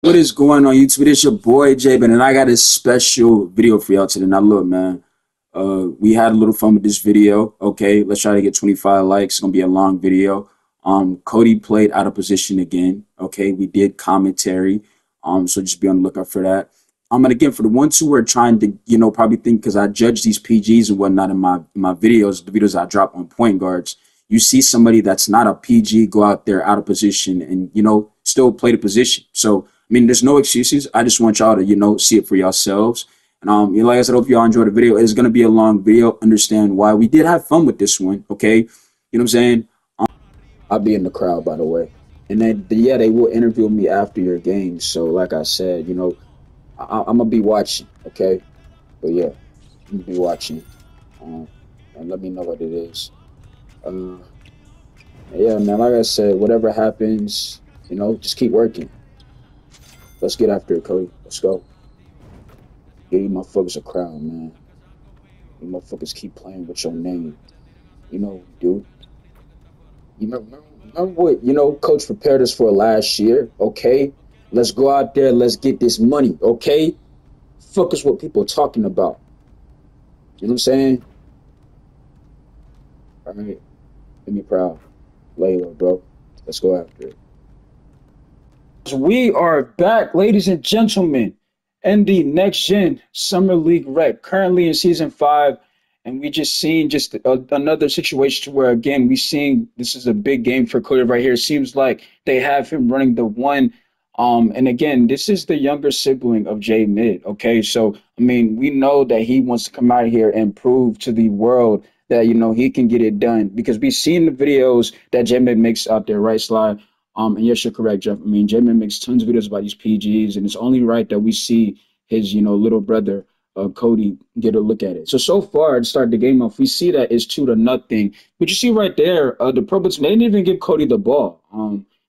What is going on YouTube? It's your boy Jabin, and I got a special video for y'all today. Now look, man, we had a little fun with this video. Okay, let's try to get 25 likes. It's gonna be a long video. Kody played out of position again. Okay, we did commentary. So just be on the lookout for that. And again, for the ones who are trying to, probably think because I judge these PGs and whatnot in my videos, the videos I drop on point guards, you see somebody that's not a PG go out there out of position and still play the position. So I mean, there's no excuses. I just want y'all to, see it for yourselves. And like I said, hope y'all enjoyed the video. It's gonna be a long video. Understand why we did have fun with this one, okay? You know what I'm saying? I'll be in the crowd, by the way. And then, yeah, they will interview me after your game. So, like I said, I'm gonna be watching, okay? But yeah, I'm gonna be watching, and let me know what it is. Uh, yeah, man. Like I said, whatever happens, just keep working. Let's get after it, Kody. Let's go. Give you motherfuckers a crown, man. You motherfuckers keep playing with your name. You know what we do. Remember what, Coach prepared us for last year, okay? Let's go out there. Let's get this money, okay? Fuck is what people are talking about. You know what I'm saying? All right. Make me proud. Layla, bro. Let's go after it. We are back, ladies and gentlemen, in the next gen summer league rec, currently in season 5, and we just seen another situation where again we seeing this is a big game for Kody right here. It seems like they have him running the one, and again this is the younger sibling of J Mid. Okay, so I mean we know that he wants to come out here and prove to the world that he can get it done because we've seen the videos that J Mid makes out there, right, Slide? And yes, you're correct, Jeff. I mean, J-Man makes tons of videos about these PGs, and it's only right that we see his, little brother, Kody, get a look at it. So far, to start the game off, we see that it's 2-0. But you see right there, the Pro Blitz, they didn't even give Kody the ball.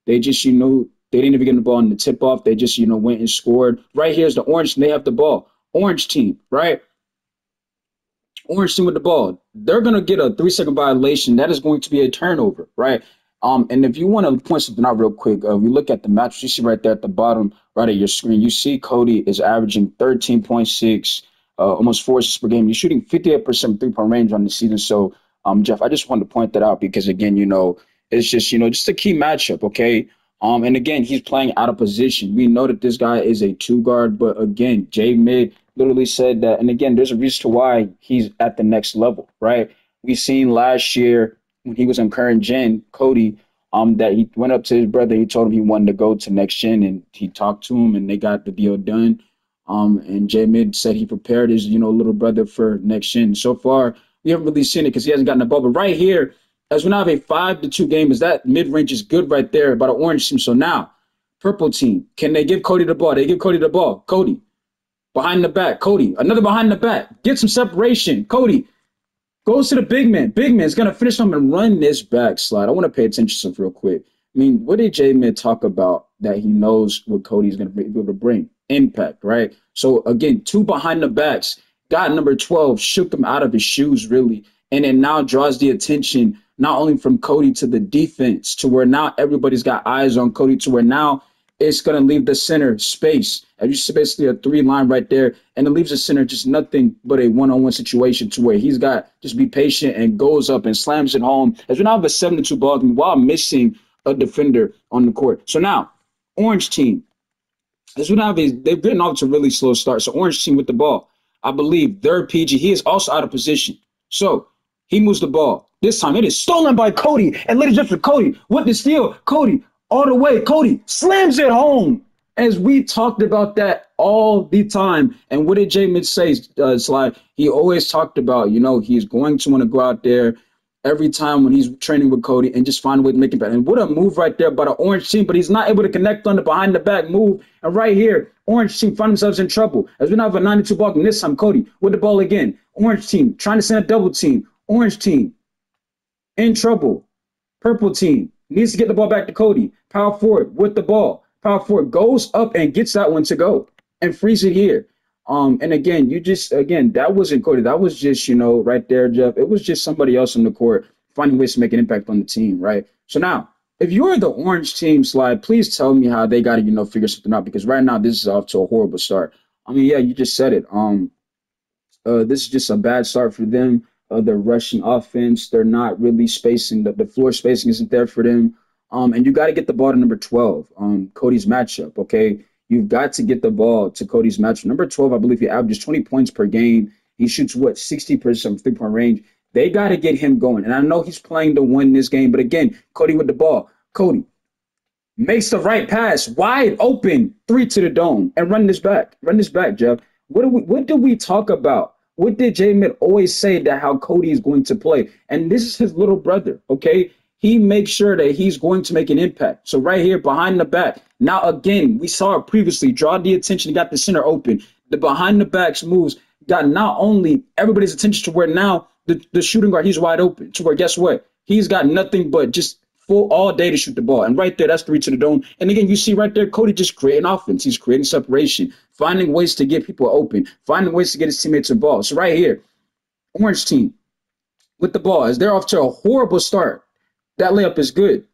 They just, they didn't even get the ball in the tip-off. They just, went and scored. Right here's the orange, and they have the ball. Orange team, right? Orange team with the ball. They're going to get a 3-second violation. That is going to be a turnover, right? And if you want to point something out real quick, we look at the match. You see right there at the bottom right of your screen, you see Kody is averaging 13.6, almost 4 assists per game. He's shooting 58% three-point range on the season. So, Jeff, I just wanted to point that out because, again, it's just, just a key matchup, okay? And, again, he's playing out of position. We know that this guy is a 2-guard, but, again, J Mid literally said that. And, again, there's a reason to why he's at the next level, right? We seen last year when he was in current gen, Kody, that he went up to his brother. He told him he wanted to go to next gen, and he talked to him, and they got the deal done. And J Mid said he prepared his, little brother for next gen. So far, we haven't really seen it because he hasn't gotten the ball. But right here, as we now have a 5-2 game, is that mid range is good right there by the orange team. So now, purple team, can they give Kody the ball? They give Kody the ball. Kody behind the back. Kody, another behind the back. Get some separation. Kody goes to the big man. Big man's going to finish him and run this backslide. I want to pay attention to something real quick. I mean, what did J-Mid talk about that he knows what Kody's going to be able to bring? Impact, right? So, again, 2 behind the backs. Got number 12, shook him out of his shoes, really. And it now draws the attention not only from Kody to the defense, to where now everybody's got eyes on Kody, to where now it's going to leave the center space. As you see, basically a 3-line right there, and it leaves the center just nothing but a one-on-one situation to where he's got just be patient and goes up and slams it home. As we now have a 7-2 ball game while missing a defender on the court. So now, orange team, as we now have they've gotten off to a really slow start. So orange team with the ball, I believe third PG, he is also out of position. So he moves the ball. This time it is stolen by Kody, and ladies and gentlemen, Kody with the steal. Kody all the way. Kody slams it home. As we talked about that all the time. And what did J Mid say, Sly? He always talked about, he's going to want to go out there every time when he's training with Kody and just find a way to make it better. And what a move right there by the orange team, but he's not able to connect on the behind the back move. And right here, orange team find themselves in trouble. As we now have a 92 ball game, this time Kody with the ball again. Orange team trying to send a double team. Orange team in trouble. Purple team needs to get the ball back to Kody. Power forward with the ball. Power forward goes up and gets that one to go and frees it here. And again, that wasn't Kody. That was just, right there, Jeff. It was just somebody else on the court finding ways to make an impact on the team, right? So now, if you're the orange team, Slide, please tell me how they got to, figure something out because right now this is off to a horrible start. I mean, yeah, you just said it. This is just a bad start for them. They're rushing offense. They're not really spacing. The floor spacing isn't there for them. And you got to get the ball to number 12, Cody's matchup, okay? You've got to get the ball to Cody's matchup. Number 12, I believe he averages 20 points per game. He shoots, what, 60% three-point range. They got to get him going. And I know he's playing to win this game, but again, Kody with the ball. Kody makes the right pass, wide open, three to the dome, and run this back. Run this back, Jeff. What do we talk about? What did J Mitt always say that how Kody is going to play? And this is his little brother, okay? He makes sure that he's going to make an impact. So right here, behind the back. Now, again, we saw it previously. Draw the attention, got the center open. The behind the backs moves got not only everybody's attention to where now the shooting guard, he's wide open. To where, guess what? He's got nothing but just full all day to shoot the ball. And right there, that's three to the dome. And again, you see right there, Kody just creating offense. He's creating separation, finding ways to get people open, finding ways to get his teammates involved. So right here, orange team with the ball, as they're off to a horrible start. That layup is good.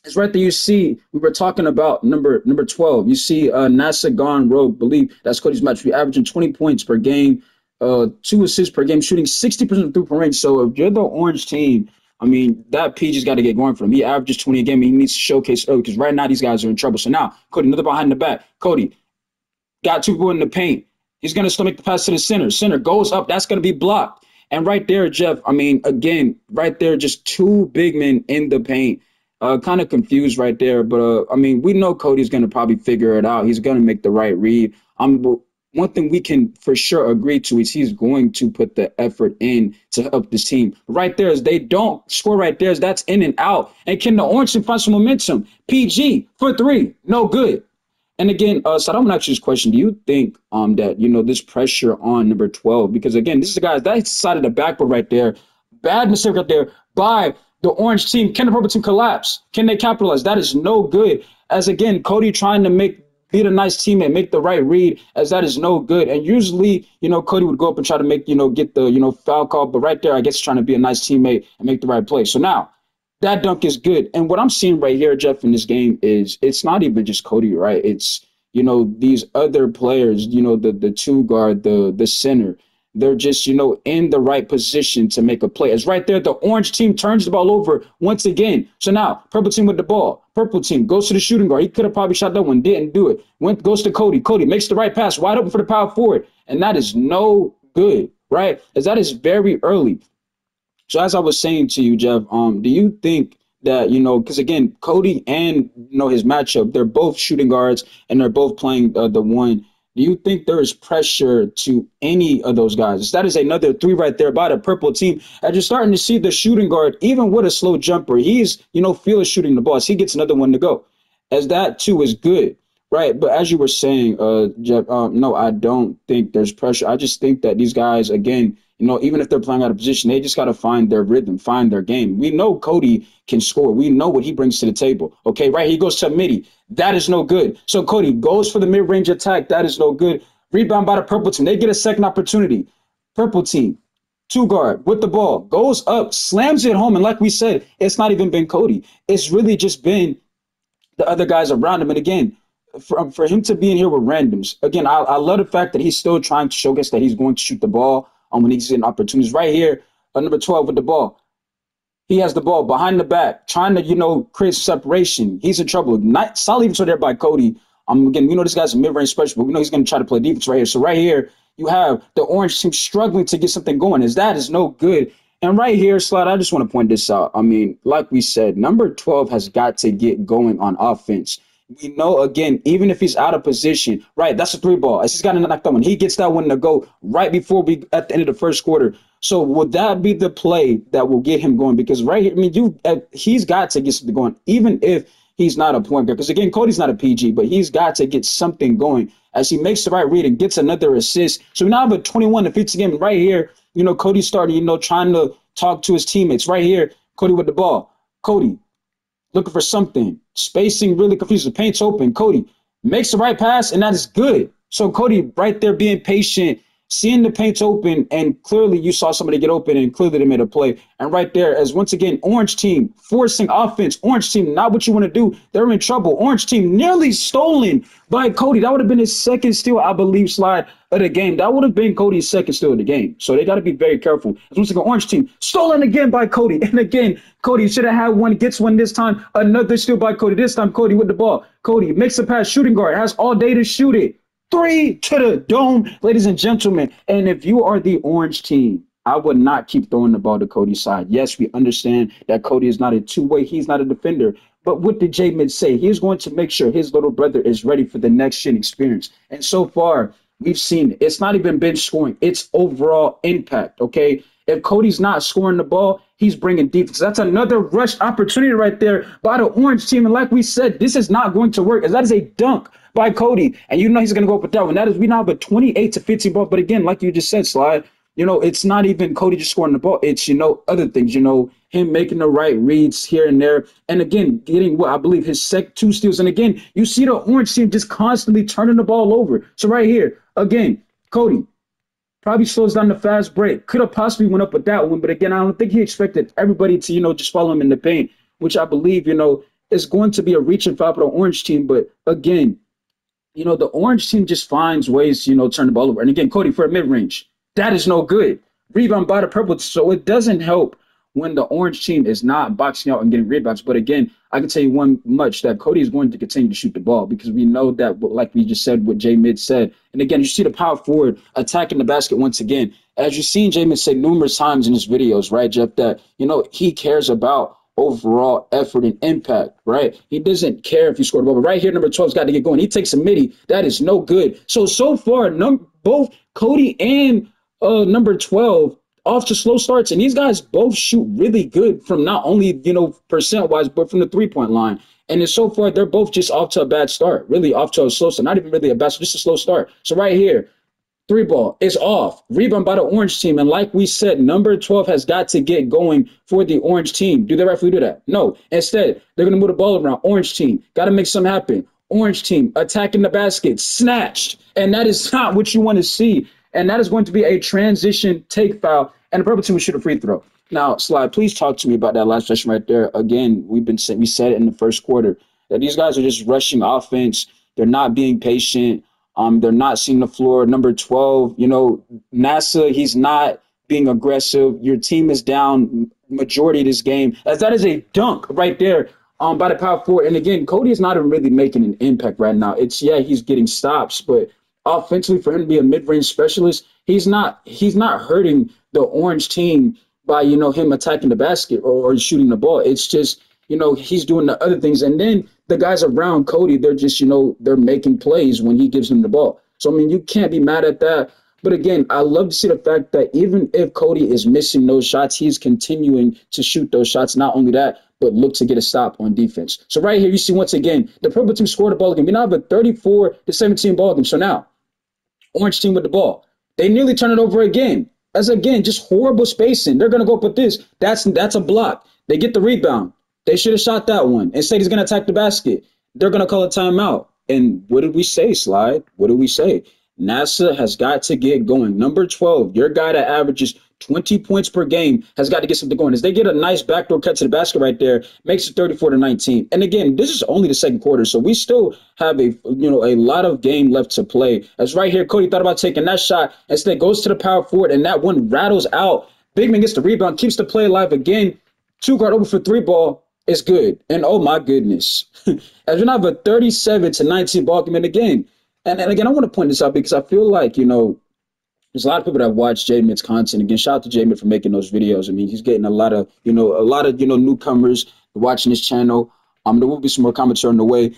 It's right there. You see, we were talking about number 12. You see NASA gone rogue. Believe that's Cody's match. We're averaging 20 points per game, 2 assists per game, shooting 60% of three-point range. So if you're the orange team, I mean, that PG's got to get going for him. He averages 20 a game. He needs to showcase early because right now these guys are in trouble. So now, Kody, another behind the back. Kody got two people in the paint. He's going to still make the pass to the center. Center goes up. That's going to be blocked. And right there, Jeff, I mean, again, right there, just two big men in the paint. Kind of confused right there. But, I mean, we know Cody's going to probably figure it out. He's going to make the right read. One thing we can for sure agree to is he's going to put the effort in to help this team. Right there, as they don't score right there, as that's in and out. And can the orange team find some momentum? PG for three, no good. And again, so I'm gonna ask you this question. Do you think that this pressure on number 12, because again, this is the guy that side of the backboard right there, bad mistake right there by the orange team. Can the purple team collapse? Can they capitalize? That is no good. As again, Kody trying to be the nice teammate, make the right read, as that is no good. And usually, Kody would go up and try to make, get the, foul call. But right there, I guess he's trying to be a nice teammate and make the right play. So now that dunk is good. And what I'm seeing right here, Jeff, in this game is it's not even just Kody, right? It's, these other players, the two guard, the center. They're just, in the right position to make a play. It's right there. The orange team turns the ball over once again. So now, purple team with the ball. Purple team goes to the shooting guard. He could have probably shot that one, didn't do it. Goes to Kody. Kody makes the right pass, wide open for the power forward. And that is no good, right? As that is very early. So as I was saying to you, Jeff, do you think that, because again, Kody and, his matchup, they're both shooting guards and they're both playing the one. Do you think there is pressure to any of those guys? That is another three right there by the purple team. And you're starting to see the shooting guard, even with a slow jumper, he's, fearless shooting the ball. As he gets another one to go. As that, too, is good. Right. But as you were saying, Jeff, no, I don't think there's pressure. I just think that these guys, again, even if they're playing out of position, they just got to find their rhythm, find their game. We know Kody can score. We know what he brings to the table. OK, right. He goes to midi. That is no good. So Kody goes for the mid-range attack. That is no good. Rebound by the purple team. They get a second opportunity. Purple team, two guard with the ball, goes up, slams it home. And like we said, it's not even been Kody. It's really just been the other guys around him. And again, for him to be in here with randoms, again, I love the fact that he's still trying to showcase that he's going to shoot the ball when he's getting opportunities. Right here, number 12 with the ball. He has the ball behind the back, trying to, create separation. He's in trouble. Not solid even so there by Kody. Again, this guy's a mid-range special, but we know he's going to try to play defense right here. So right here, you have the orange team struggling to get something going. That is no good. And right here, Slide, I just want to point this out. I mean, like we said, number 12 has got to get going on offense. We know, again, even if he's out of position, right, that's a three ball. He's got to knock that one. He gets that one to go right before at the end of the first quarter. So would that be the play that will get him going? Because right here, I mean, he's got to get something going, even if he's not a point guard. Because, again, Cody's not a PG, but he's got to get something going as he makes the right read and gets another assist. So we now have a 21 to 15 game right here. Kody started, trying to talk to his teammates. Right here, Kody with the ball. Kody looking for something. Spacing really confused. The paint's open. Kody makes the right pass, and that is good. So Kody right there being patient, seeing the paint's open, and clearly you saw somebody get open, and clearly they made a play. And right there, as once again, Orange team forcing offense. Orange team, not what you want to do. They're in trouble. Orange team nearly stolen by Kody. That would have been his second steal, I believe, slide of the game. That would have been Cody's second steal of the game. So they got to be very careful. As once again, Orange team stolen again by Kody. And again, Kody should have had one, gets one this time. Another steal by Kody. This time, Kody with the ball. Kody makes a pass, shooting guard, has all day to shoot it. 3 to the dome, ladies and gentlemen. And if you are the Orange team, I would not keep throwing the ball to Cody's side. Yes, we understand that Kody is not a two-way. He's not a defender. But what did J-Mid say? He's going to make sure his little brother is ready for the next gen experience. And so far, we've seen it's not even bench scoring. It's overall impact, okay? If Cody's not scoring the ball, he's bringing defense. That's another rush opportunity right there by the Orange team. And like we said, this is not going to work, as that is a dunk by Kody. And you know he's going to go up with that one. That is, we now have a 28 to 15 ball. But again, like you just said, Slide, you know, it's not even Kody just scoring the ball. It's, you know, other things, you know, him making the right reads here and there. And again, getting what I believe his 2 steals. And again, you see the Orange team just constantly turning the ball over. So right here, again, Kody probably slows down the fast break. Could have possibly went up with that one. But again, I don't think he expected everybody to, you know, just follow him in the paint, which I believe, you know, is going to be a reach and foul for the Orange team. But again, you know, the Orange team just finds ways to, you know, turn the ball over. And again, Kody for a mid-range. That is no good. Rebound by the purple. So it doesn't help when the Orange team is not boxing out and getting rebounds. But again, I can tell you one much, that Kody is going to continue to shoot the ball, because we know that, like we just said, what J-Mid said. And again, you see the power forward attacking the basket once again. As you've seen J-Mid say numerous times in his videos, right, Jeff, that, you know, he cares about overall effort and impact, right? He doesn't care if you scored a ball. But right here, number 12's got to get going. He takes a midi. That is no good. So far, both Kody and number 12 off to slow starts, and these guys both shoot really good from not only, you know, percent-wise, but from the three-point line. And so far, they're both just off to a bad start, really off to a slow start, not even really a bad start, just a slow start. So right here, 3 ball is off. Rebound by the Orange team. And like we said, number 12 has got to get going for the Orange team. Do they rightfully do that? No. Instead, they're going to move the ball around. Orange team, got to make something happen. Orange team attacking the basket, snatched. And that is not what you want to see. And that is going to be a transition take foul, and the purple team will shoot a free throw. Now, Slide, please talk to me about that last session right there. Again, we said it in the first quarter that these guys are just rushing offense. They're not being patient. They're not seeing the floor. Number 12, you know, NASA, he's not being aggressive. Your team is down majority of this game. As that is a dunk right there by the power forward. And again, Kody is not even really making an impact right now. It's, yeah, he's getting stops, but offensively, for him to be a mid-range specialist, he's not hurting the Orange team by, you know, him attacking the basket or shooting the ball. It's just, you know, he's doing the other things. And then the guys around Kody, they're just, you know, they're making plays when he gives them the ball. So, I mean, you can't be mad at that. But again, I love to see the fact that even if Kody is missing those shots, he's continuing to shoot those shots. Not only that, but look to get a stop on defense. So right here, you see once again, the purple team scored the ball again. We now have a 34-17 ball game. So now, Orange team with the ball. They nearly turn it over again. As again, just horrible spacing. They're going to go up with this. That's a block. They get the rebound. They should have shot that one. Instead, he's going to attack the basket. They're going to call a timeout. And what did we say, Slide? What did we say? NASA has got to get going. Number 12, your guy that averages 20 points per game has got to get something going. As they get a nice backdoor cut to the basket right there, makes it 34-19. And again, this is only the second quarter, so we still have a lot of game left to play. As right here, Kody thought about taking that shot. Instead, goes to the power forward, and that one rattles out. Bigman gets the rebound, keeps the play alive again. 2-guard over for 3 ball is good. And oh my goodness, as we now have a 37-19 ball game, and again, and again, I want to point this out because I feel like, you know, there's a lot of people that watch J-Mid's content. Again, shout out to J-Mid for making those videos. I mean, he's getting a lot of newcomers watching his channel. There will be some more commentary on the way.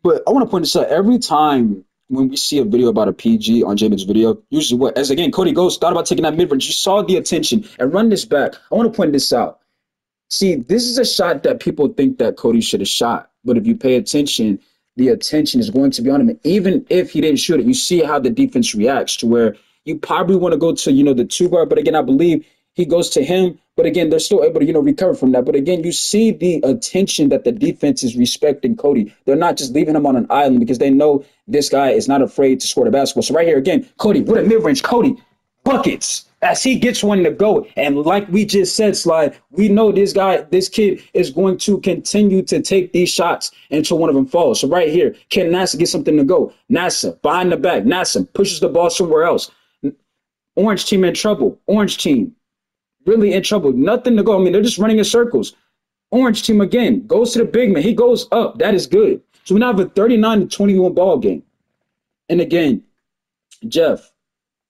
But I want to point this out. Every time when we see a video about a PG on J-Mid's video, usually as again, Kody thought about taking that mid-range. You saw the attention. And run this back. I want to point this out. See, this is a shot that people think that Kody should have shot. But if you pay attention, the attention is going to be on him. And even if he didn't shoot it, you see how the defense reacts to where you probably want to go to, you know, the 2-guard. But again, I believe he goes to him. But again, they're still able to, recover from that. But again, you see the attention that the defense is respecting Kody. They're not just leaving him on an island because they know this guy is not afraid to score the basketball. So right here again, Kody with a mid-range. Kody buckets as he gets one to go. And like we just said, Slide, we know this kid is going to continue to take these shots until one of them falls. So right here, can NASA get something to go? NASA behind the back. NASA pushes the ball somewhere else. Orange team in trouble. Orange team really in trouble. Nothing to go. I mean, they're just running in circles. Orange team again goes to the big man. He goes up. That is good. So we now have a 39-21 ball game. And again, Jeff,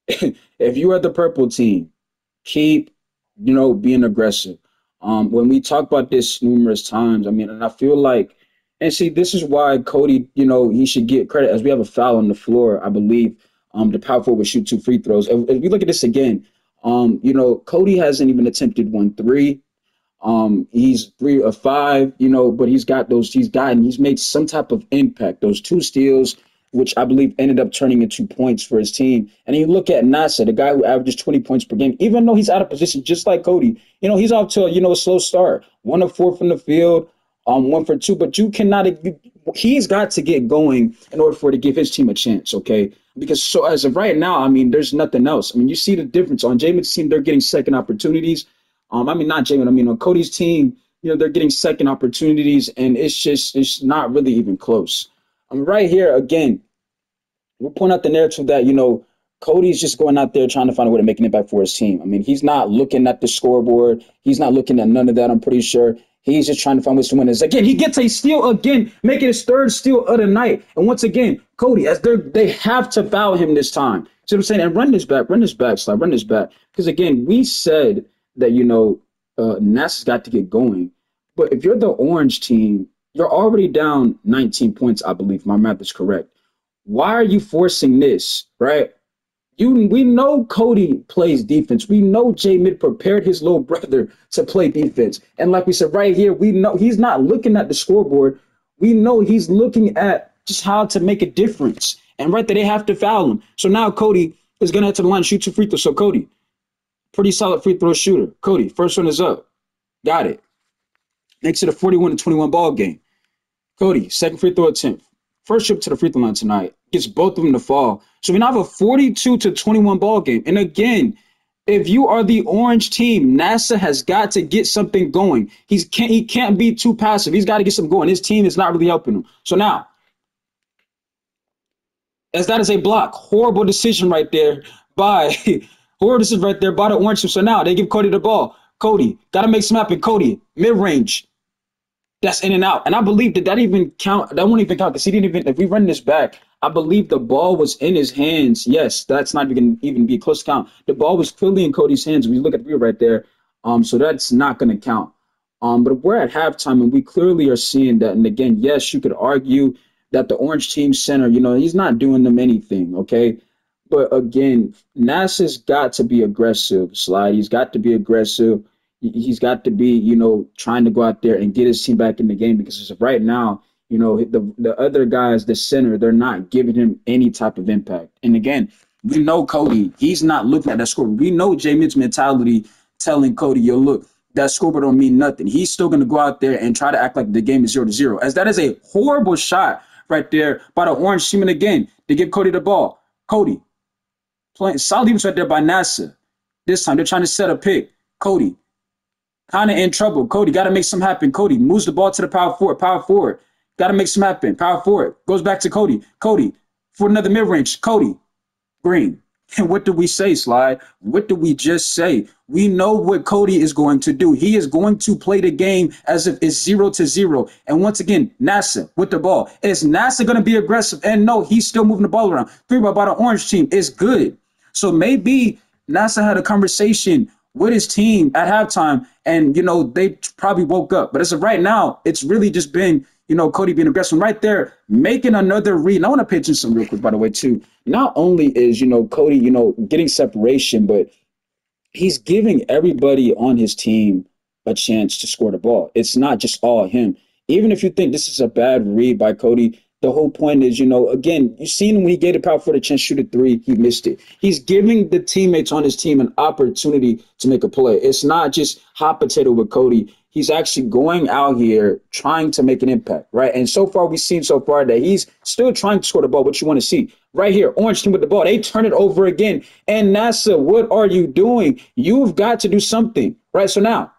if you are the purple team, keep, being aggressive. When we talk about this numerous times, I mean, and I feel like, and see, this is why Kody, he should get credit as we have a foul on the floor, I believe. The power forward would shoot 2 free throws. If we look at this again, Kody hasn't even attempted 1 3. He's 3 of 5, but he's made some type of impact. Those 2 steals, which I believe ended up turning into points for his team. And you look at Nasa, the guy who averages 20 points per game, even though he's out of position, just like Kody, he's off to a slow start. 1 of 4 from the field, 1 for 2, but he's got to get going in order for it to give his team a chance, okay? Because so as of right now, I mean, there's nothing else. I mean, you see the difference on Jamin's team; they're getting second opportunities. I mean, not Jamin. I mean, on Cody's team, they're getting second opportunities, and it's not really even close. Right here again, we'll point out the narrative that Cody's just going out there trying to find a way to make an impact for his team. I mean, he's not looking at the scoreboard. He's not looking at none of that. I'm pretty sure. He's just trying to find ways to win this. Again, he gets a steal again, making his 3rd steal of the night. And once again, Kody, as they have to foul him this time. See what I'm saying? And run this back, Slide, run this back. Because again, we said that, NASA's got to get going. But if you're the orange team, you're already down 19 points, I believe. My math is correct. Why are you forcing this, right? We know Kody plays defense. We know J Mid prepared his little brother to play defense. And like we said right here, we know he's not looking at the scoreboard. We know he's looking at just how to make a difference. And right there, they have to foul him. So now Kody is going to head to the line, shoot 2 free throws. So Kody, pretty solid free throw shooter. Kody, first one is up. Got it. Makes it a 41-21 ball game. Kody, second free throw attempt. First trip to the free throw line tonight. Gets both of them to fall. So we now have a 42-21 ball game. And again, if you are the orange team, NASA has got to get something going. He can't be too passive. He's got to get something going. His team is not really helping him. So now, as that is a block, horrible decision right there by the orange team. So now they give Kody the ball. Kody, got to make some happen. Kody, mid-range. That's in and out. And I believe that even count. That won't even count because he didn't even, if we run this back, I believe the ball was in his hands. Yes, that's not even be a close count. The ball was clearly in Cody's hands. When you look at the view right there, so that's not going to count. But if we're at halftime and we clearly are seeing that, and again, yes, you could argue that the orange team center, he's not doing them anything, okay? But again, NASA's got to be aggressive, Slide. He's got to be aggressive. He's got to be, trying to go out there and get his team back in the game because as of right now, the other guys, the center, they're not giving him any type of impact. And again, we know Kody, he's not looking at that scoreboard. We know Jamin's mentality telling Kody, yo, look, that scoreboard don't mean nothing. He's still going to go out there and try to act like the game is 0-0. As that is a horrible shot right there by the orange team. And again, they give Kody the ball. Kody, playing solid defense right there by NASA. This time they're trying to set a pick. Kody, kind of in trouble. Kody, got to make something happen. Kody moves the ball to the power forward. Power forward. Got to make something happen. Power forward. Goes back to Kody. Kody for another mid-range. Kody. Green. And what do we say, Slide? What do we just say? We know what Kody is going to do. He is going to play the game as if it's 0-0. And once again, NASA with the ball. Is NASA going to be aggressive? And no, he's still moving the ball around. 3-ball by the orange team is good. So maybe NASA had a conversation with his team at halftime, and, they probably woke up. But as of right now, it's really just been, Kody being aggressive right there, making another read. And I want to pitch in some real quick, by the way, too. Not only is, Kody, getting separation, but he's giving everybody on his team a chance to score the ball. It's not just all him. Even if you think this is a bad read by Kody, the whole point is, you know, again, you seen him when he gave the power forward a chance to shoot a three, he missed it. He's giving the teammates on his team an opportunity to make a play. It's not just hot potato with Kody. He's actually going out here trying to make an impact, right? And so far, we've seen so far that he's still trying to score the ball, what you want to see. Right here, Orange team with the ball. They turn it over again. And NASA, what are you doing? You've got to do something, right? So now,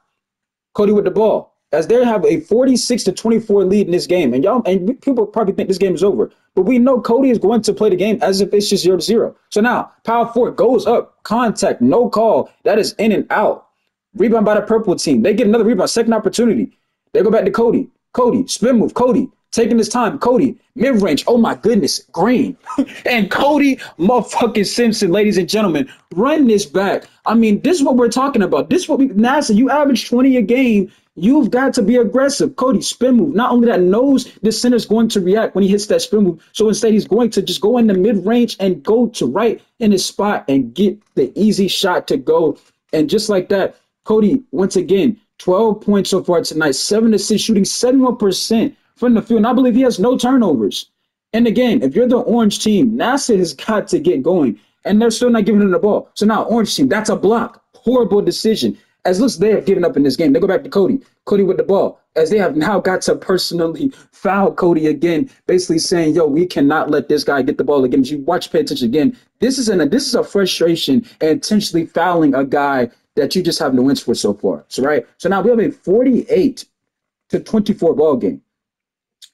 Kody with the ball. As they have a 46-24 lead in this game. And people probably think this game is over. But we know Kody is going to play the game as if it's just 0-0. So now, power forward goes up. Contact, no call. That is in and out. Rebound by the purple team. They get another rebound, second opportunity. They go back to Kody. Kody, spin move, Kody. Taking his time, Kody, mid-range. Oh my goodness, green. And Kody motherfucking Simpson, ladies and gentlemen, run this back. I mean, this is what we're talking about. This is what NASA, you average 20 a game. You've got to be aggressive. Kody, spin move. Not only that, knows the center's going to react when he hits that spin move. So instead, he's going to just go in the mid-range and go to right in his spot and get the easy shot to go. And just like that, Kody, once again, 12 points so far tonight, 7 assists, shooting 71% from the field. And I believe he has no turnovers. And again, if you're the Orange team, NASA has got to get going. And they're still not giving him the ball. So now, Orange team, that's a block. Horrible decision. As looks they have given up in this game. They go back to Kody. Kody with the ball. As they have now got to personally foul Kody again, basically saying, yo, we cannot let this guy get the ball again. As you watch, pay attention again. This is a frustration and intentionally fouling a guy that you just have no wins for so far. So right. So now we have a 48-24 ball game.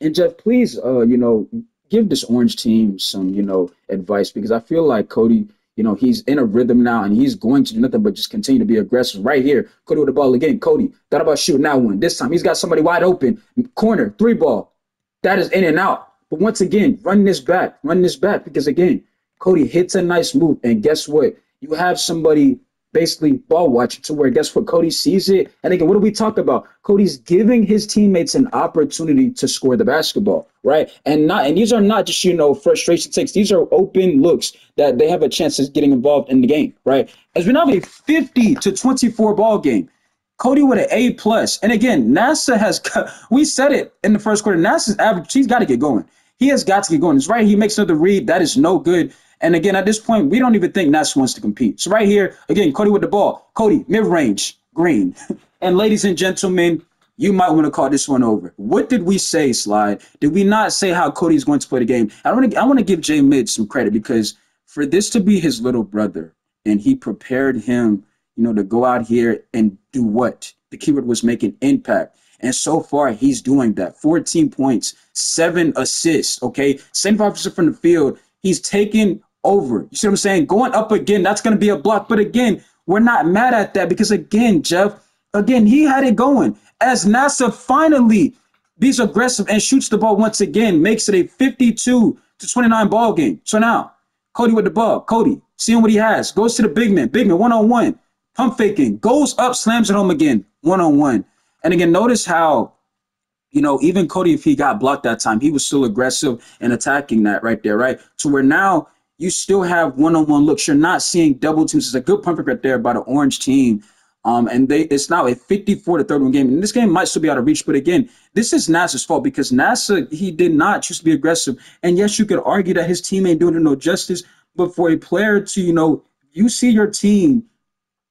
And Jeff, please, give this Orange team some, advice, because I feel like Kody, he's in a rhythm now and he's going to do nothing but just continue to be aggressive. Right here, Kody with the ball again. Kody thought about shooting that one. This time he's got somebody wide open. Corner, 3-ball. That is in and out. But once again, run this back because again, Kody hits a nice move. And guess what? You have somebody basically ball watching to where guess what? Kody sees it. And again, what do we talk about? Kody's giving his teammates an opportunity to score the basketball, right? And these are not just, frustration takes. These are open looks that they have a chance of getting involved in the game, right? As we now have a 50-24 ball game. Kody with an A+. And again, NASA has, we said it in the first quarter, NASA's average, he's got to get going. He has got to get going. It's right. He makes another read. That is no good. And again, at this point, we don't even think NASA wants to compete. So right here, again, Kody with the ball. Kody, mid-range, green. And ladies and gentlemen, you might want to call this one over. What did we say, Slide? Did we not say how Kody is going to play the game? I want to give J Mid some credit because for this to be his little brother and he prepared him, to go out here and do what? The keyword was making impact. And so far, he's doing that. 14 points, 7 assists, okay? 75% from the field. He's taken over. You see what I'm saying? Going up again, that's going to be a block. But again, we're not mad at that because again, Jeff, he had it going. As NASA finally be's aggressive and shoots the ball once again, makes it a 52-29 ball game. So now, Kody with the ball. Kody, seeing what he has. Goes to the big man. Big man, one-on-one. Pump faking. Goes up, slams it home again. One-on-one. And again, notice how, even Kody, if he got blocked that time, he was still aggressive and attacking that right there, right? To where now you still have one-on-one looks. You're not seeing double teams. It's a good pump fake right there by the Orange team. And it's now a 54-31 game. And this game might still be out of reach. But again, this is NASA's fault because NASA, he did not choose to be aggressive. And yes, you could argue that his team ain't doing it no justice. But for a player to, you see your team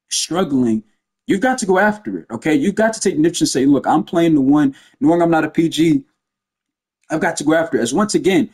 struggling, you've got to go after it, okay? You've got to take niche and say, look, I'm playing the one, knowing I'm not a PG. I've got to go after it. As once again,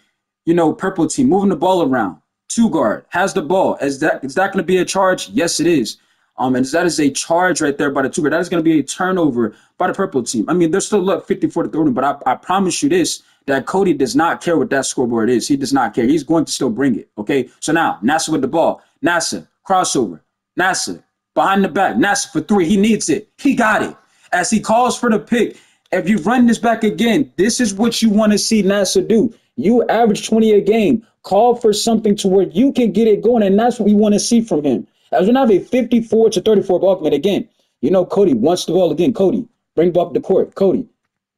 purple team moving the ball around. 2-guard has the ball. Is that going to be a charge? Yes, it is. And that is a charge right there by the 2-guard. That is going to be a turnover by the purple team. I mean, they're still up 54-30, but I promise you this, that Kody does not care what that scoreboard is. He does not care. He's going to still bring it, okay? So now, NASA with the ball. NASA, crossover. NASA, behind the back. NASA for 3. He needs it. He got it. As he calls for the pick, if you run this back again, this is what you want to see NASA do. You average 20 a game. Call for something to where you can get it going, and that's what we want to see from him. As we now have a 54-34 ball game, again, Kody wants the ball again. Kody, bring the ball up the court. Kody,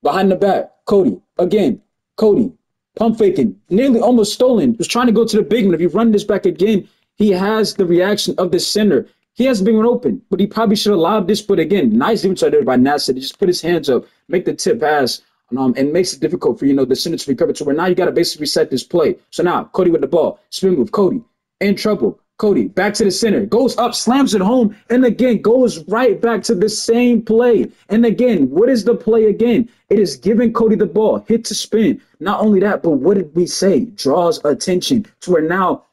behind the back. Kody, again. Kody, pump faking, nearly almost stolen. Was trying to go to the big man. If you run this back again, he has the reaction of the center. He has been open, but he probably should have allowed this. But again, nice inside there by NASA to just put his hands up, make the tip pass And makes it difficult for, the center to recover to where now you got to basically reset this play. So now Kody with the ball, spin move, Kody in trouble. Kody back to the center, goes up, slams it home, and again goes right back to the same play. And again, what is the play again? It is giving Kody the ball, hit to spin. Not only that, but what did we say? Draws attention to where now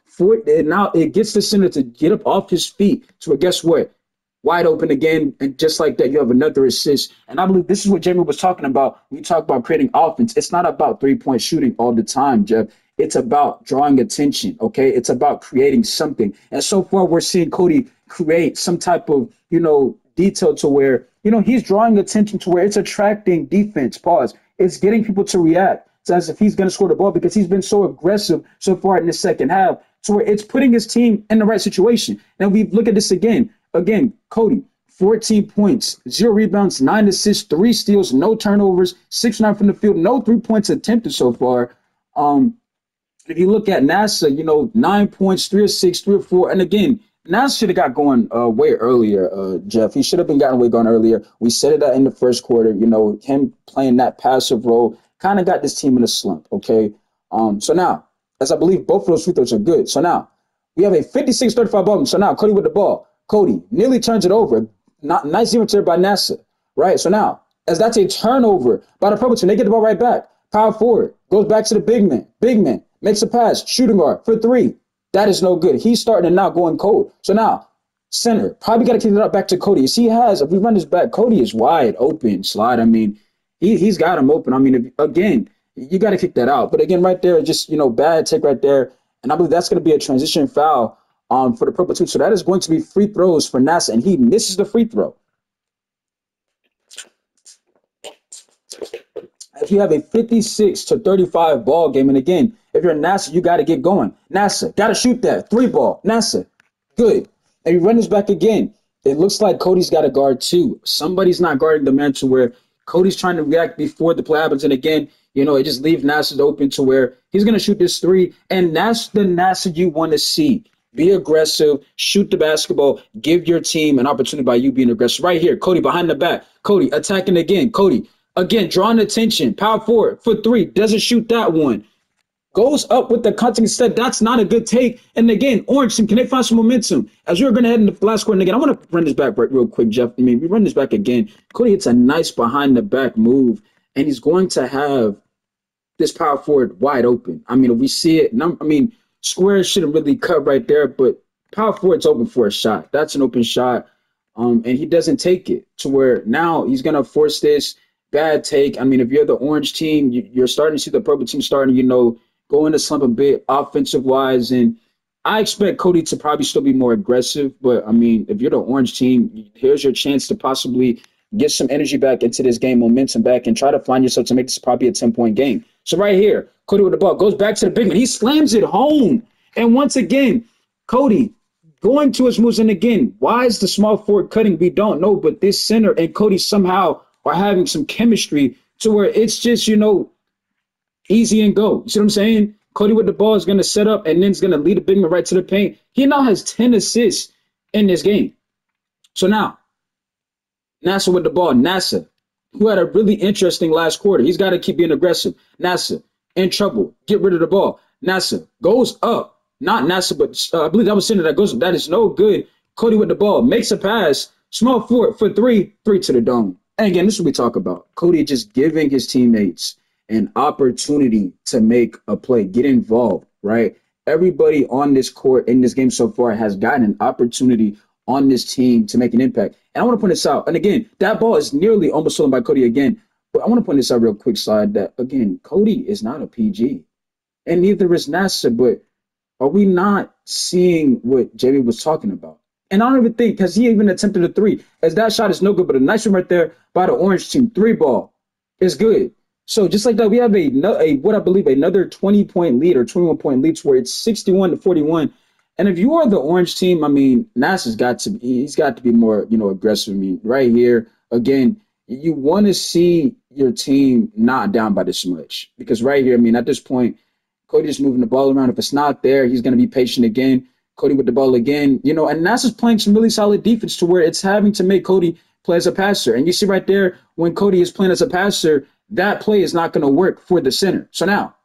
it gets the center to get up off his feet. To where guess what? Wide open again, and just like that, you have another assist. And I believe this is what Jamie was talking about. When we talk about creating offense, it's not about three-point shooting all the time, Jeff. It's about drawing attention, okay? It's about creating something. And so far, we're seeing Kody create some type of, detail to where, he's drawing attention to where it's attracting defense, pause. It's getting people to react. It's as if he's going to score the ball because he's been so aggressive so far in the second half to where it's putting his team in the right situation. Now, we look at this again. Again, Kody, 14 points, 0 rebounds, 9 assists, 3 steals, no turnovers, 6-9 from the field, no 3 points attempted so far. If you look at NASA, 9 points, 3 or 6, 3 or 4. And again, NASA should have got going way earlier, Jeff. He should have been gotten way going earlier. We said it in the first quarter, him playing that passive role kind of got this team in a slump, okay? So now, as I believe both of those free throws are good. So now, we have a 56-35 ball. So now, Kody with the ball. Kody nearly turns it over. Nice defense by NASA, right? So now, as that's a turnover by the Purple team, they get the ball right back. Power forward, goes back to the big man. Big man makes a pass, shooting guard for 3. That is no good. He's starting to now going cold. So now, center, probably got to kick it up back to Kody. If we run this back, Kody is wide open, slide. I mean, he's got him open. I mean, again, you got to kick that out. But again, right there, just, bad take right there. And I believe that's going to be a transition foul for the Purple team. So that is going to be free throws for NASA, and he misses the free throw. If you have a 56-35 ball game, and again, if you're NASA, you got to get going. NASA, got to shoot that 3 ball. NASA, good. And you run this back again. It looks like Kody's got a guard too. Somebody's not guarding the man to where Kody's trying to react before the play happens. And again, it just leaves NASA open to where he's going to shoot this 3. And that's the NASA you want to see. Be aggressive, shoot the basketball, give your team an opportunity by you being aggressive. Right here, Kody behind the back. Kody attacking again. Kody, again, drawing attention. Power forward for 3. Doesn't shoot that one. Goes up with the cutting instead. That's not a good take. And again, Orange team, can they find some momentum? As we're going to head in the last quarter, and again, I want to run this back real quick, Jeff. We run this back again. Kody hits a nice behind the back move, and he's going to have this power forward wide open. I mean, if we see it, square shouldn't really cut right there, but power forward's open for a shot. That's an open shot, and he doesn't take it to where now he's going to force this bad take. I mean, if you're the Orange team, you're starting to see the Purple team starting, go into slump a bit offensive-wise, and I expect Kody to probably still be more aggressive, but, if you're the Orange team, here's your chance to possibly get some energy back into this game, momentum back, and try to find yourself to make this probably a 10-point game. So right here, Kody with the ball, goes back to the big man. He slams it home. And once again, Kody going to his moves. And again, why is the small forward cutting? We don't know, but this center and Kody somehow are having some chemistry to where it's just, easy and go. You see what I'm saying? Kody with the ball is going to set up and then is going to lead the big man right to the paint. He now has 10 assists in this game. So now, NASA with the ball. NASA, who had a really interesting last quarter. He's got to keep being aggressive. NASA, in trouble. Get rid of the ball. NASA goes up. Not NASA, but I believe that was center that goes up. That is no good. Kody with the ball. Makes a pass. Small forward for 3. 3 to the dome. And again, this is what we talk about. Kody just giving his teammates an opportunity to make a play, get involved, right? Everybody on this court in this game so far has gotten an opportunity on this team to make an impact. And I want to point this out. And again, that ball is nearly almost stolen by Kody again. But I want to point this out real quick, slide, that, again, Kody is not a PG. And neither is NASA. But are we not seeing what Jamie was talking about? And I don't even think, because he even attempted a 3, as that shot is no good, but a nice one right there by the Orange team. 3 ball is good. So just like that, we have what I believe another 20-point lead or 21-point lead to where it's 61-41. And if you are the Orange team, NASA's he's got to be more, aggressive. Right here, again, you want to see your team not down by this much. Because right here, at this point, Kody's moving the ball around. If it's not there, he's going to be patient again. Kody with the ball again, and NASA's playing some really solid defense to where it's having to make Kody play as a passer. And you see right there, when Kody is playing as a passer, that play is not going to work for the center. So now,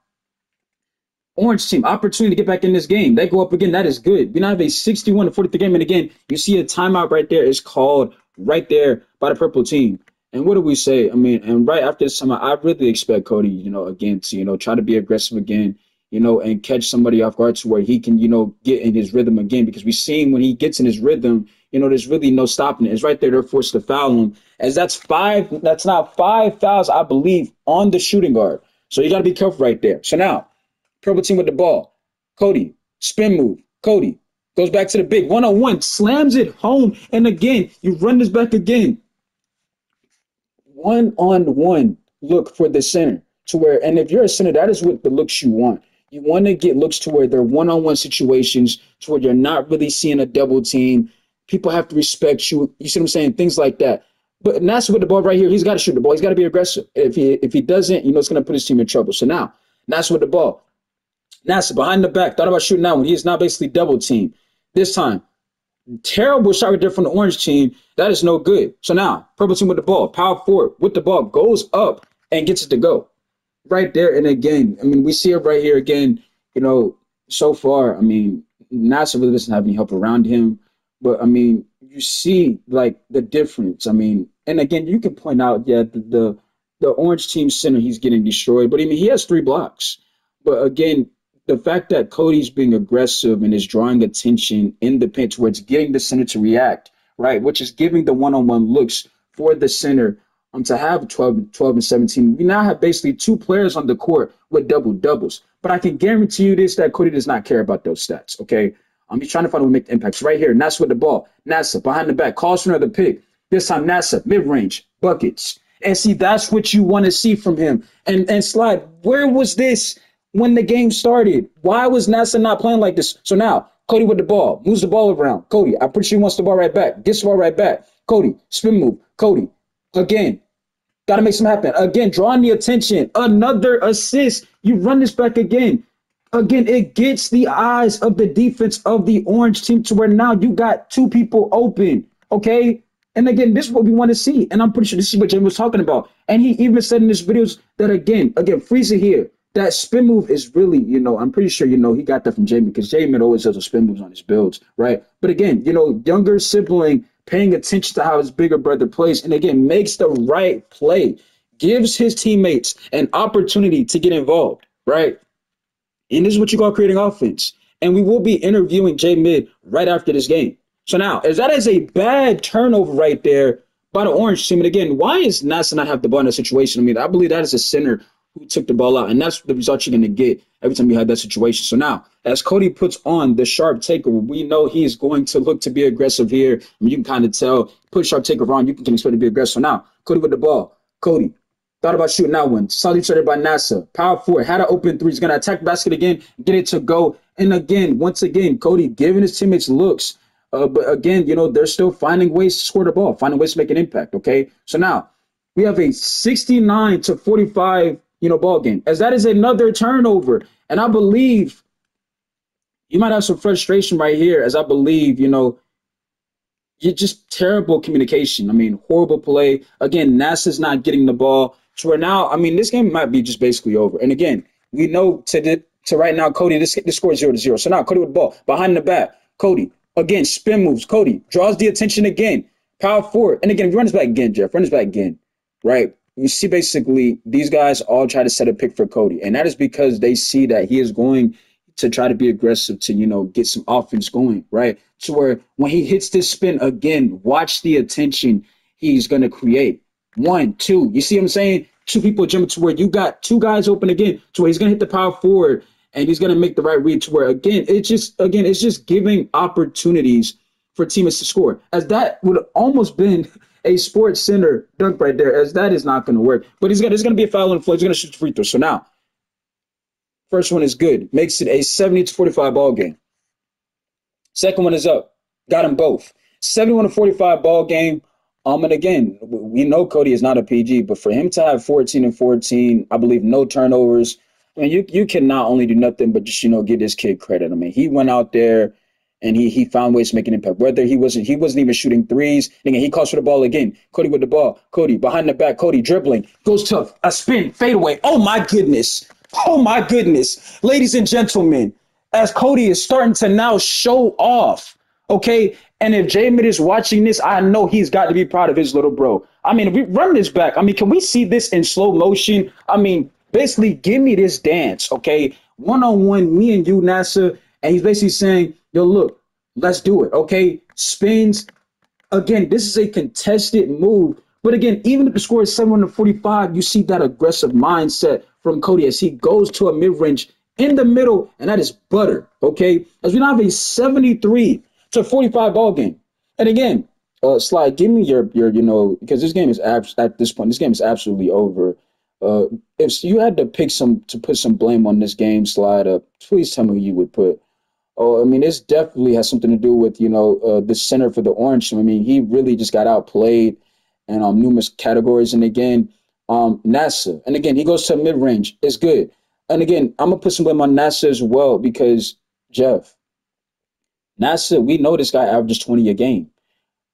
Orange team, opportunity to get back in this game. They go up again. That is good. We now have a 61-43 game. And again, you see a timeout right there is called right there by the purple team. And what do we say? I mean, and right after this timeout, I really expect Kody, again, to, try to be aggressive again, and catch somebody off guard to where he can, get in his rhythm again. Because we've seen when he gets in his rhythm, there's really no stopping it. It's right there. They're forced to foul him. That's now 5 fouls, I believe, on the shooting guard. So you got to be careful right there. So now, purple team with the ball. Kody, spin move. Kody goes back to the big. One-on-one, slams it home. And again, you run this back again. One-on-one look for the center to where, and if you're a center, that is what the looks you want. You want to get looks to where they're one-on-one situations to where you're not really seeing a double team. People have to respect you. You see what I'm saying? Things like that. But Nasa with the ball right here, he's got to shoot the ball. He's got to be aggressive. If he doesn't, it's going to put his team in trouble. So now, Nasa with the ball. Nasa behind the back, thought about shooting that one. He is now basically double team. This time, terrible shot right there from the orange team. That is no good. So now, purple team with the ball, power forward with the ball, goes up and gets it to go. Right there. And again, we see it right here again, so far, Nasa really doesn't have any help around him. But, you see, like, the difference. And again, you can point out, the orange team center, he's getting destroyed. But, he has 3 blocks. But, again, the fact that Kody's being aggressive and is drawing attention in the pinch where it's getting the center to react, right, which is giving the one-on-one looks for the center to have 12 and 17. We now have basically 2 players on the court with double-doubles. But I can guarantee you this, that Kody does not care about those stats, okay? He's trying to find a way to make the impacts. Right here, Nasa with the ball. Nasa behind the back, calls for another pick. This time, Nasa, mid-range, buckets. And see, that's what you want to see from him. And Slide, where was this when the game started? Why was Nasa not playing like this? So now, Kody with the ball, moves the ball around. Kody, I'm pretty sure he wants the ball right back. Gets the ball right back. Kody, spin move. Kody, again, got to make something happen. Again, drawing the attention. Another assist. You run this back again. Again, it gets the eyes of the defense of the orange team to where now you got 2 people open, okay? And again, this is what we want to see. And I'm pretty sure this is what Jamie was talking about. And he even said in his videos that, again, freeze it here. That spin move is really, I'm pretty sure, he got that from Jamie because Jamie always has those spin moves on his builds, right? But again, younger sibling paying attention to how his bigger brother plays and, again, makes the right play, gives his teammates an opportunity to get involved, right? And this is what you call creating offense. And we will be interviewing J Mid right after this game. So now, as that is a bad turnover right there by the orange team. And again, why is Nasa not have the ball in that situation? I believe that is a center who took the ball out. And that's the result you're going to get every time you have that situation. So now, as Kody puts on the sharp takeover, we know he is going to look to be aggressive here. You can kind of tell, put sharp takeover on, you can expect to be aggressive. So now, Kody with the ball. Kody. Thought about shooting that one. Solid started by Nasa. Power forward. Had an open 3. He's going to attack the basket again. Get it to go. And again, once again, Kody giving his teammates looks. But again, they're still finding ways to score the ball. Finding ways to make an impact, okay? So now, we have a 69-45, ball game. As that is another turnover. And I believe you might have some frustration right here. As I believe, you're just terrible communication. Horrible play. Again, Nasa's not getting the ball. So where now, this game might be just basically over. And again, we know to right now, Kody, this score is 0-0. So now Kody with the ball behind the back. Kody, again, spin moves. Kody draws the attention again. Power forward. And again, run this back again, Jeff. Run this back again. Right? You see, basically, these guys all try to set a pick for Kody. And that is because they see that he is going to try to be aggressive to, get some offense going, right? To where when he hits this spin again, watch the attention he's going to create. 1, 2. You see what I'm saying? 2 people jumping to where you got 2 guys open again to where he's going to hit the power forward and he's going to make the right read to where, it's just giving opportunities for teammates to score. As that would have almost been a Sports Center dunk right there, as that is not going to work. But there's going to be a foul on the floor. He's going to shoot the free throw. So now, first one is good. Makes it a 70-45 ball game. Second one is up. Got them both. 71-45 ball game. And again, we know Kody is not a PG, but for him to have 14 and 14, I believe no turnovers. You can not only do nothing but just, give this kid credit. He went out there and he found ways to make an impact. Whether he wasn't even shooting threes. And again, he calls for the ball again. Cody with the ball. Cody behind the back. Cody dribbling. Goes to a spin, fadeaway. Oh my goodness. Oh my goodness. Ladies and gentlemen, as Cody is starting to now show off. Okay. And if J-Mid is watching this, I know he's got to be proud of his little bro. I mean, if we run this back, I mean, can we see this in slow motion? I mean, basically, give me this dance, okay? One-on-one, me and you, NASA. And he's basically saying, yo, look, let's do it, okay? Spins. Again, this is a contested move. But again, even if the score is 745, you see that aggressive mindset from Cody as he goes to a mid-range in the middle, and that is butter, okay? As we now have a 73-45 ball game. And again, Slide, give me your, because this game is at this point, this game is absolutely over. If you had to put some blame on this game, Slide, please tell me who you would put. Oh, I mean, this definitely has something to do with, the center for the Orange team. I mean, he really just got outplayed in numerous categories. And again, NASA. And again, he goes to mid-range. It's good. And again, I'm going to put some blame on NASA as well because, Jeff, NASA, we know this guy averages 20 a game.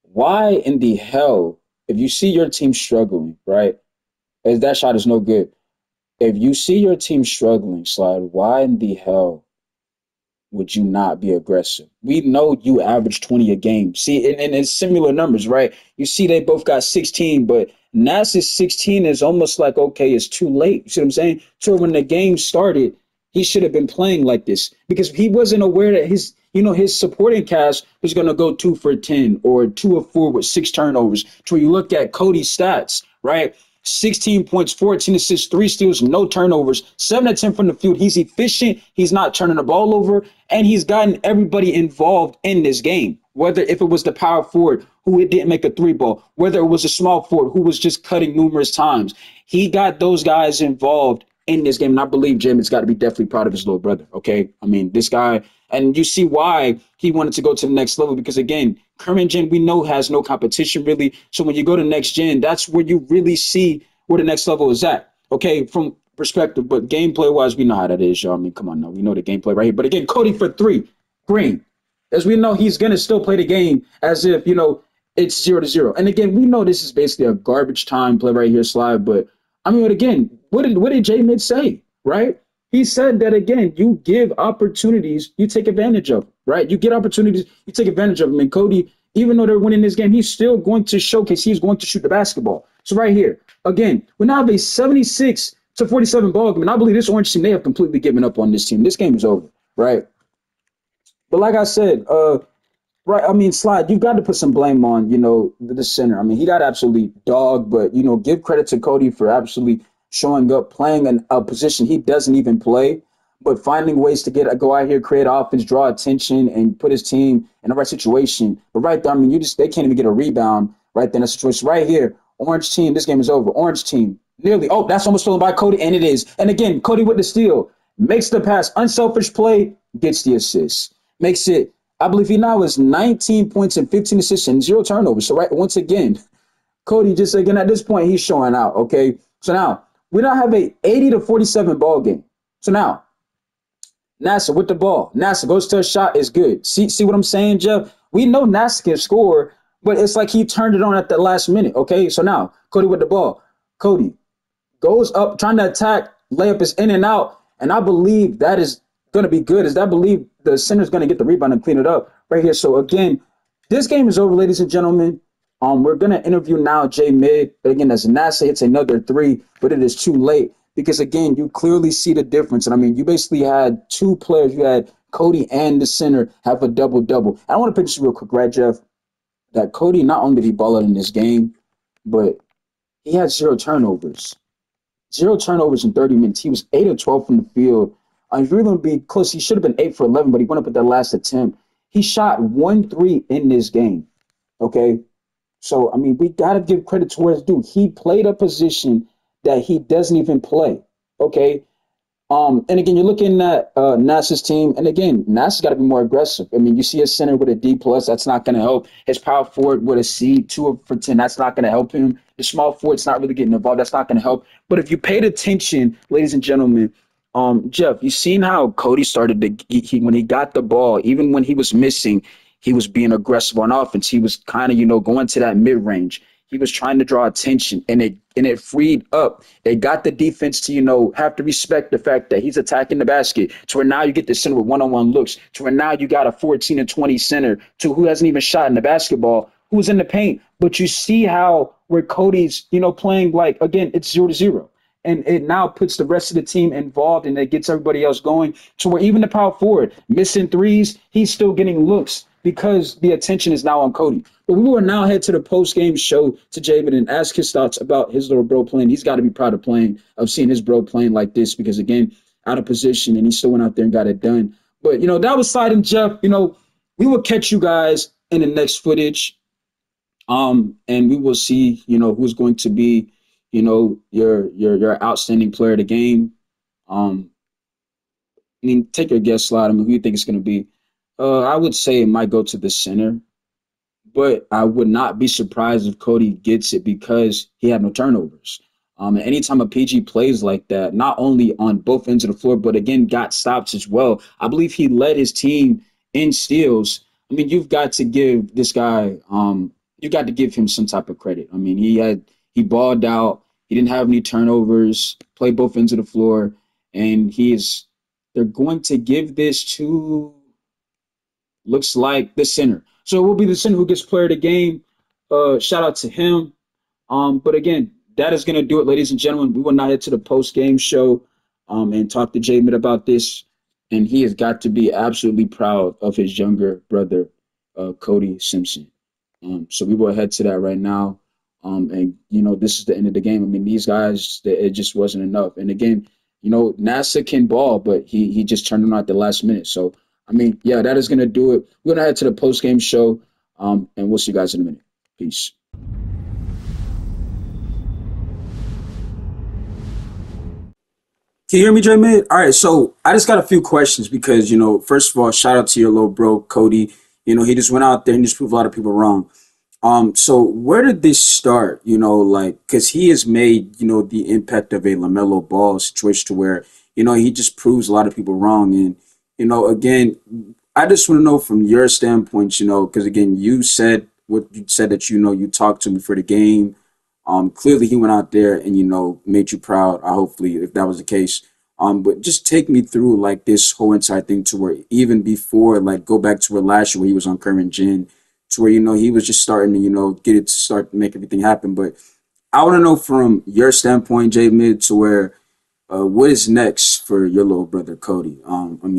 Why in the hell, if you see your team struggling, right, as that shot is no good. If you see your team struggling, Slide, why in the hell would you not be aggressive? We know you average 20 a game. See, and it's similar numbers, right? You see they both got 16, but NASA's 16 is almost like, okay, it's too late. You see what I'm saying? So when the game started, he should have been playing like this because he wasn't aware that his supporting cast was going to go 2 for 10 or 2 of 4 with 6 turnovers. So when you look at Kody's stats, right? 16 points, 14 assists, 3 steals, no turnovers, 7 of 10 from the field. He's efficient. He's not turning the ball over, and he's gotten everybody involved in this game. Whether if it was the power forward who it didn't make a 3-ball, whether it was a small forward who was just cutting numerous times, he got those guys involved in this game. And I believe Jim has got to be definitely proud of his little brother. Okay, I mean this guy, and you see why he wanted to go to the next level because again, current gen we know has no competition really. So when you go to next gen, that's where you really see where the next level is at. Okay, from perspective, but gameplay wise, we know how that is, y'all. I mean, come on now, we know the gameplay right here. But again, Cody for 3, green. As we know, he's gonna still play the game as if it's 0-0. And again, we know this is basically a garbage time play right here, Slide. But I mean, again, what did J-Mid say? Right? He said that again, you give opportunities, you take advantage of, right? You get opportunities, you take advantage of them. And Cody, even though they're winning this game, he's still going to showcase, he's going to shoot the basketball. So right here, again, we now have a 76-47 ball game. And I believe this Orange team, they have completely given up on this team. This game is over, right? But like I said, right, I mean, Slide, you've got to put some blame on, the center. I mean, he got absolutely dogged, but, give credit to Cody for absolutely showing up, playing in a position he doesn't even play, but finding ways to go out here, create offense, draw attention, and put his team in the right situation. But right there, I mean, they can't even get a rebound right there in that situation. Right here, Orange team, this game is over. Orange team, nearly, that's almost stolen by Cody, and it is. And again, Cody with the steal, makes the pass, unselfish play, gets the assist. Makes it, I believe he now is 19 points and 15 assists and 0 turnovers. So right, once again, Cody just again at this point he's showing out. Okay, so now we now have a 80-47 ball game. So now NASA with the ball, NASA goes to a shot is good. See what I'm saying, Jeff? We know NASA can score, but it's like he turned it on at the last minute. Okay, so now Cody with the ball, Cody goes up trying to attack, layup is in and out, and I believe that is going to be good. I believe the center's going to get the rebound and clean it up right here. So again, this game is over, ladies and gentlemen. We're going to interview now J-Mid. Again, as NASA hits another 3, but it is too late because, again, you clearly see the difference. And, I mean, you basically had 2 players. You had Cody and the center have a double-double. I want to pitch you real quick, right, Jeff, that Cody not only did he ball out in this game, but he had 0 turnovers. 0 turnovers in 30 minutes. He was 8 of 12 from the field. If you're going to be close, he should have been 8 for 11, but he went up at that last attempt. He shot 1 3 in this game, okay? So, I mean, we got to give credit to where it's due. He played a position that he doesn't even play, okay? And again, you're looking at NASA's team, and again, NASA's got to be more aggressive. I mean, you see a center with a D+, that's not going to help. His power forward with a C, 2 for 10, that's not going to help him. The small forward's not really getting involved, that's not going to help. But if you paid attention, ladies and gentlemen, Jeff, you seen how Kody started to when he got the ball, even when he was missing, he was being aggressive on offense. He was kind of, going to that mid range. He was trying to draw attention, and it freed up. It got the defense to, have to respect the fact that he's attacking the basket. To where now you get the center with one-on-one looks. To where now you got a 14 and 20 center to who hasn't even shot in the basketball, who's in the paint. But you see how where Cody's, playing like again, it's 0-0, and it now puts the rest of the team involved and it gets everybody else going to where even the power forward missing threes, he's still getting looks because the attention is now on Kody. But we will now head to the post-game show to Jamin and ask his thoughts about his little bro playing. He's got to be proud of seeing his bro playing like this because, again, out of position, and he still went out there and got it done. But, that was Side and Jeff. We will catch you guys in the next footage. And we will see, who's going to be, your outstanding player of the game. Take your guess, Slide. Who do you think it's going to be? I would say it might go to the center, but I would not be surprised if Kody gets it because he had no turnovers. And anytime a PG plays like that, not only on both ends of the floor, but again, got stops as well. I believe he led his team in steals. You've got to give this guy, you got to give him some type of credit. He balled out. He didn't have any turnovers, played both ends of the floor, and they're going to give this to, looks like, the center. So it will be the center who gets player of the game. Shout out to him. But again, that is going to do it, ladies and gentlemen. We will now head to the post-game show and talk to J Mid about this. And he has got to be absolutely proud of his younger brother, Kody Simpson. So we will head to that right now. And, this is the end of the game. These guys, it just wasn't enough. And again, NASA can ball, but he just turned them out the last minute. So, yeah, that is going to do it. We're going to head to the post-game show, and we'll see you guys in a minute. Peace. Can you hear me, J Mid? All right, so I just got a few questions because, first of all, shout out to your little bro, Kody. He just went out there and just proved a lot of people wrong. So where did this start? Because he has made, the impact of a LaMelo Ball situation to where, he just proves a lot of people wrong. And, again, I just want to know from your standpoint, because again, you said what you said that, you talked to him for the game. Clearly he went out there and, made you proud, hopefully, if that was the case. But just take me through like this whole entire thing to where even before, like go back to where last year where he was on current gen, to where, he was just starting to, get it to start to make everything happen. But I want to know from your standpoint, J Mid, to where what is next for your little brother, Kody?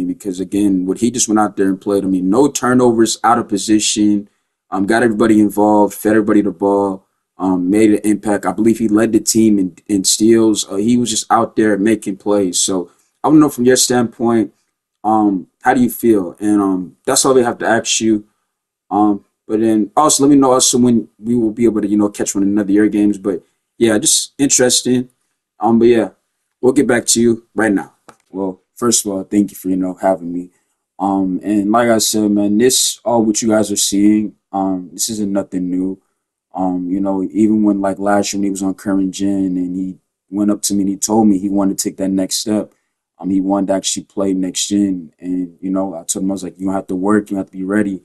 Because again, what he just went out there and played, no turnovers, out of position, got everybody involved, fed everybody the ball, made an impact. I believe he led the team in steals. He was just out there making plays. So I want to know from your standpoint, how do you feel? And that's all we have to ask you. But then also let me know also when we will be able to, catch one another your games. But yeah, just interesting. But yeah, we'll get back to you right now. Well, first of all, thank you for, having me. And like I said, man, this all what you guys are seeing, this isn't nothing new. Even when like last year when he was on current gen and he went up to me and he told me he wanted to take that next step. He wanted to actually play next gen. And, I told him, I was like, you have to work, you have to be ready.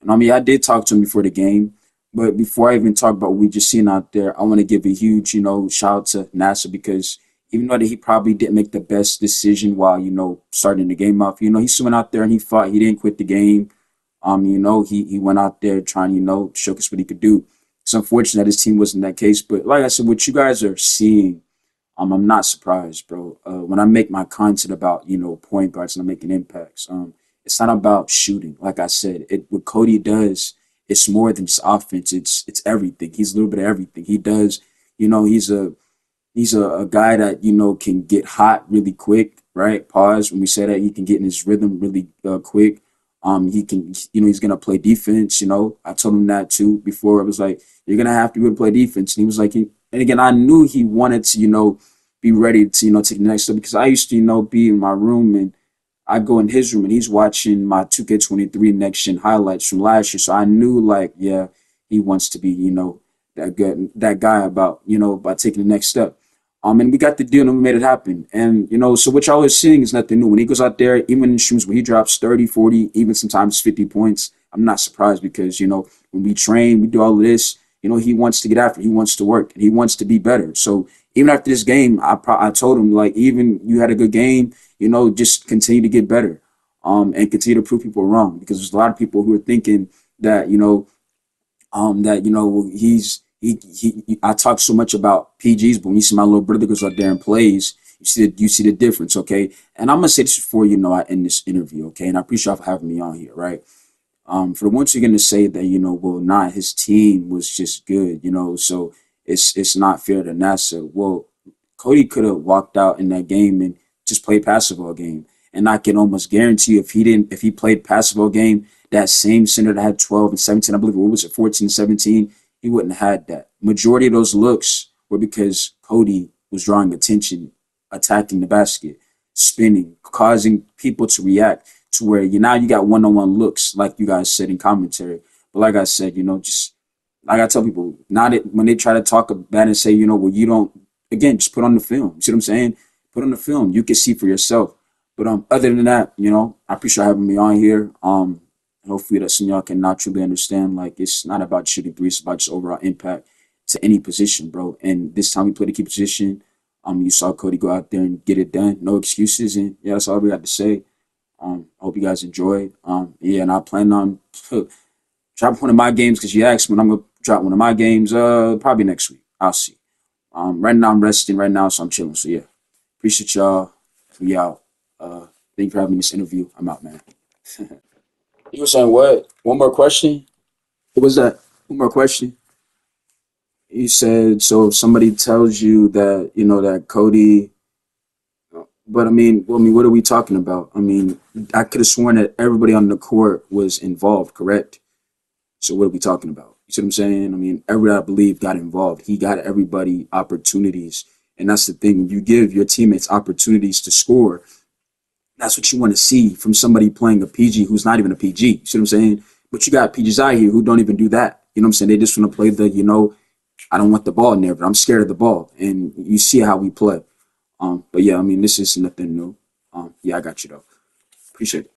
And I did talk to him before the game, but before I even talk about what we just seen out there, I want to give a huge, shout out to NASA because even though that he probably didn't make the best decision while, starting the game off, he still went out there and he fought. He didn't quit the game. He went out there trying, showcase what he could do. It's unfortunate that his team wasn't that case, but like I said, what you guys are seeing, I'm not surprised, bro. When I make my content about, point guards and I'm making impacts, it's not about shooting. Like I said, what Kody does, it's more than just offense. It's everything. He's a little bit of everything. He does, he's a guy that, can get hot really quick, right? Pause. When we say that, he can get in his rhythm really quick. He can, he's going to play defense. I told him that too before. I was like, you're going to have to be able to play defense. And he was like, and again, I knew he wanted to, be ready to, take the next step because I used to, be in my room and I go in his room and he's watching my 2K23 next gen highlights from last year. So I knew like, yeah, he wants to be, that guy about, about taking the next step. And we got the deal and we made it happen. And, so what y'all are seeing is nothing new. When he goes out there, even in streams where he drops 30, 40, even sometimes 50 points, I'm not surprised because, when we train, we do all of this, he wants to get after it. He wants to work and he wants to be better. So even after this game, I told him, like, even you had a good game, just continue to get better, and continue to prove people wrong because there's a lot of people who are thinking that, that I talk so much about PGs, but when you see my little brother goes out there and plays, you see the difference, okay? And I'm gonna say this before I end this interview, okay? And I appreciate y'all for having me on here, right? For the ones who are gonna say that, well, not his team was just good, so it's not fair to NASA. Well, Kody could have walked out in that game and just played basketball game. And I can almost guarantee you if he played basketball game, that same center that had 12 and 17, I believe, what was it, 14, 17, he wouldn't have had that. Majority of those looks were because Kody was drawing attention, attacking the basket, spinning, causing people to react to where now you got one-on-one looks, like you guys said in commentary. But like I said, just like I tell people, not it when they try to talk about it and say, well, you don't, again, just put on the film. You see what I'm saying? Put on the film. You can see for yourself. But other than that, I appreciate having me on here. Hopefully that some of y'all can now truly understand, like, it's not about shooting three, it's about just overall impact to any position, bro. And this time we played a key position. You saw Kody go out there and get it done. No excuses. And yeah, that's all we got to say. I hope you guys enjoyed. Yeah, and I plan on dropping one of my games because you asked me when I'm gonna drop one of my games. Probably next week. I'll see. Right now I'm resting right now, so I'm chilling. So yeah, appreciate y'all. We out. Thank you for having this interview. I'm out, man. You were saying what? One more question? What was that? One more question? You said, so if somebody tells you that, that Kody, but I mean, what are we talking about? I mean, I could have sworn that everybody on the court was involved, correct? So what are we talking about? You see what I'm saying? I mean, everybody, I believe, got involved. He got everybody opportunities. And that's the thing. When you give your teammates opportunities to score, that's what you want to see from somebody playing a PG who's not even a PG. You see what I'm saying? But you got PGs out here who don't even do that. You know what I'm saying? They just want to play the, I don't want the ball in there, but I'm scared of the ball. And you see how we play. But yeah, I mean, this is nothing new. Yeah, I got you though. Appreciate it.